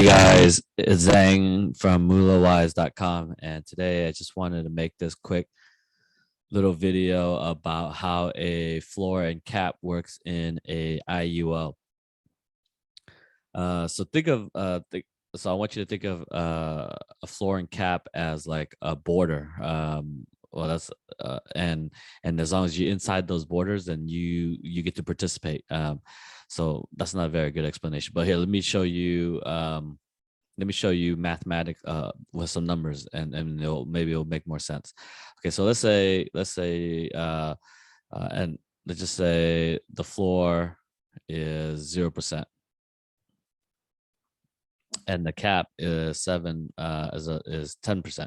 Hi guys, it's Zhang from Moolahwise.com, and today I just wanted to make this quick little video about how a floor and cap works in a IUL. So I want you to think of a floor and cap as like a border. Well, that's and as long as you're inside those borders, then you get to participate. So that's not a very good explanation, but here, let me show you. Let me show you mathematics with some numbers, and maybe it'll make more sense. Okay, so and let's just say the floor is 0%, and the cap is 10%.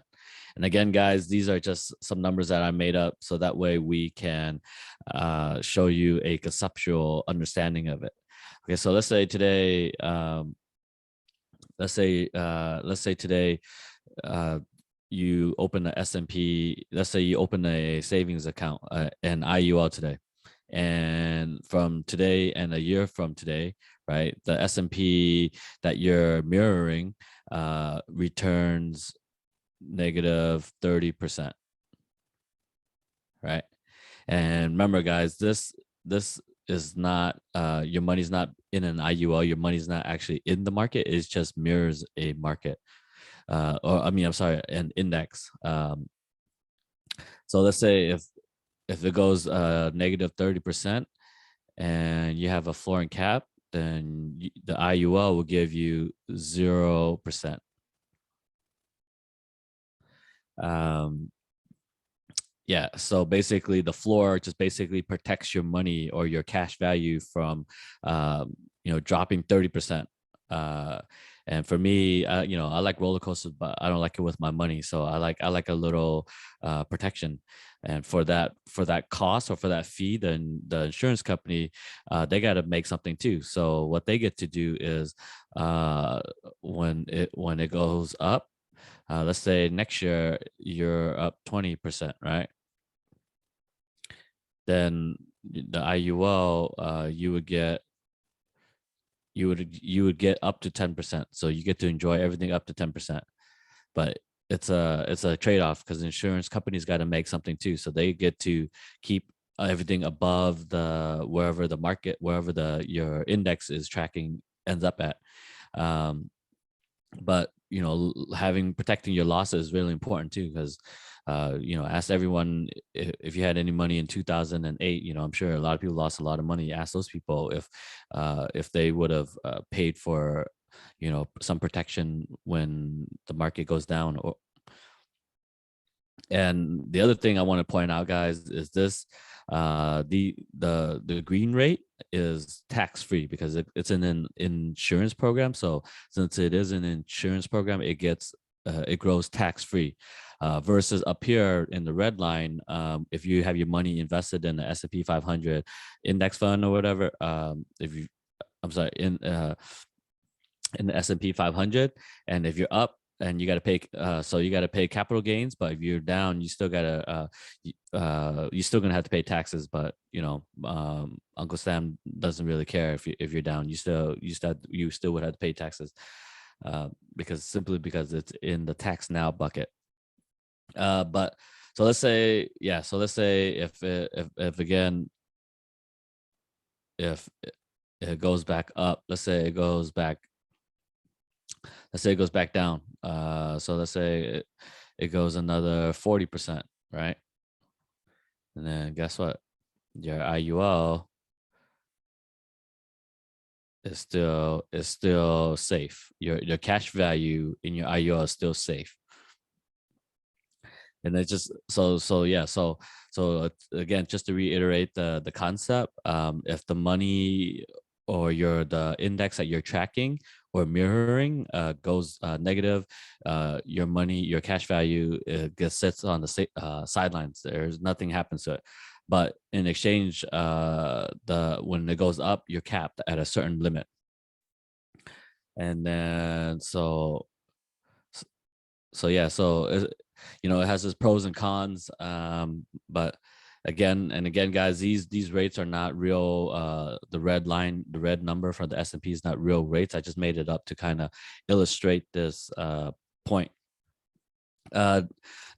And again, guys, these are just some numbers that I made up, so that way we can show you a conceptual understanding of it. Okay, so let's say today. Let's say today you open a S&P. Let's say you open a savings account, an IUL today, and from today and a year from today, right, the S&P that you're mirroring returns negative 30%, right? And remember, guys, this is not your money's not in an IUL. Your money's not actually in the market. It just mirrors a market, or I mean, I'm sorry, an index. So let's say if it goes negative 30%, and you have a floor and cap, then the IUL will give you 0%. Yeah, so basically the floor just basically protects your money or your cash value from dropping 30%. And for me, I like roller coasters, but I don't like it with my money. So I like a little protection. And for that cost or for that fee, then the insurance company, they got to make something too. So what they get to do is when it goes up, let's say next year you're up 20%, right? Then the IUL, you would get up to 10%. So you get to enjoy everything up to 10%. But it's a trade-off, because insurance companies got to make something too. So they get to keep everything above wherever your index is tracking ends up at. But protecting your losses is really important too, because ask everyone if you had any money in 2008. I'm sure a lot of people lost a lot of money. Ask those people if they would have paid for some protection when the market goes down. And the other thing I want to point out, guys, is this: the green rate is tax-free because it's in an insurance program. So since it is an insurance program, it grows tax-free. Versus up here in the red line, if you have your money invested in the S&P 500 index fund or whatever, I'm sorry, in the S&P 500, and if you're up, and you got to pay, so you got to pay capital gains. But if you're down, you still gotta, you're still gonna have to pay taxes. But Uncle Sam doesn't really care if you're down. You still would have to pay taxes, because it's in the tax now bucket. But so let's say, if again, if it goes back up, let's say it goes back down. So let's say it goes another 40%, right? And then guess what? Your IUL is still safe. Your cash value in your IUL is still safe. And it's just so again, just to reiterate the concept, if the money or the index that you're tracking or mirroring goes negative, your cash value sits on the sidelines. There's nothing happens to it. But in exchange, when it goes up, you're capped at a certain limit. And then it has its pros and cons, but again and again, guys, these rates are not real. The red line, the red number for the S&P is not real rates. I just made it up to kind of illustrate this point.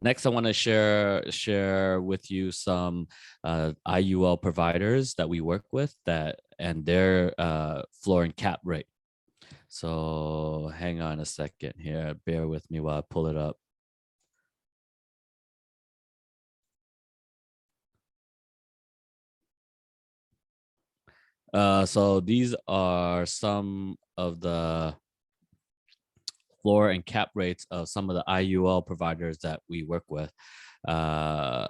Next, I want to share with you some IUL providers that we work with and their floor and cap rate. So hang on a second here. Bear with me while I pull it up. So these are some of the floor and cap rates of some of the IUL providers that we work with. The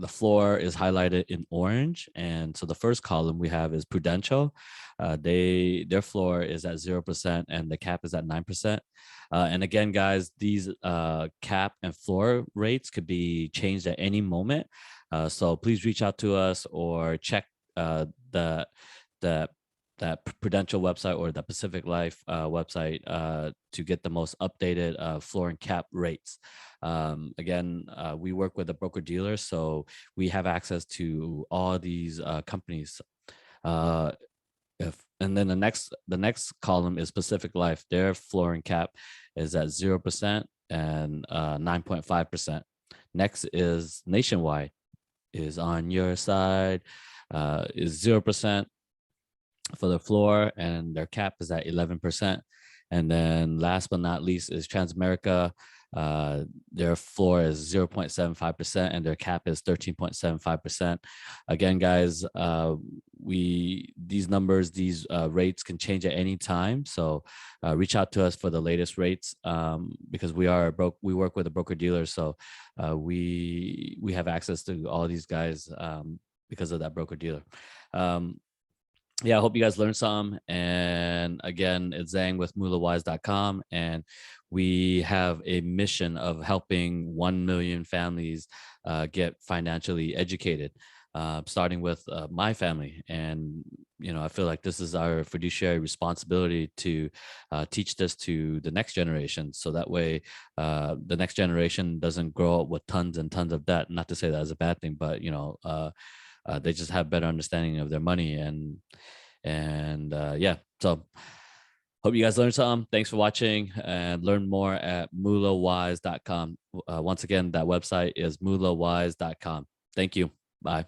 floor is highlighted in orange, and so the first column we have is Prudential. Their floor is at 0% and the cap is at 9%. And again, guys, these cap and floor rates could be changed at any moment. So please reach out to us or check that Prudential website or the Pacific Life website to get the most updated floor and cap rates. Again, we work with a broker dealer, so we have access to all these companies. And then the next column is Pacific Life. Their floor and cap is at 0% and 9.5%. Next is Nationwide, is on your side, is 0% for the floor, and their cap is at 11%. And then last but not least is Transamerica. Their floor is 0.75% and their cap is 13.75%. Again, guys, these numbers, these rates can change at any time. So reach out to us for the latest rates, because we work with a broker dealer. So we have access to all these guys because of that broker dealer. Yeah, I hope you guys learned some. And again, it's Zhang with Moolahwise.com, and we have a mission of helping 1 million families get financially educated, starting with my family. And I feel like this is our fiduciary responsibility to teach this to the next generation, so that way the next generation doesn't grow up with tons and tons of debt. Not to say that as a bad thing, but they just have better understanding of their money. And yeah, so hope you guys learned something. Thanks for watching, and learn more at moolahwise.com. Once again, that website is moolahwise.com. Thank you. Bye.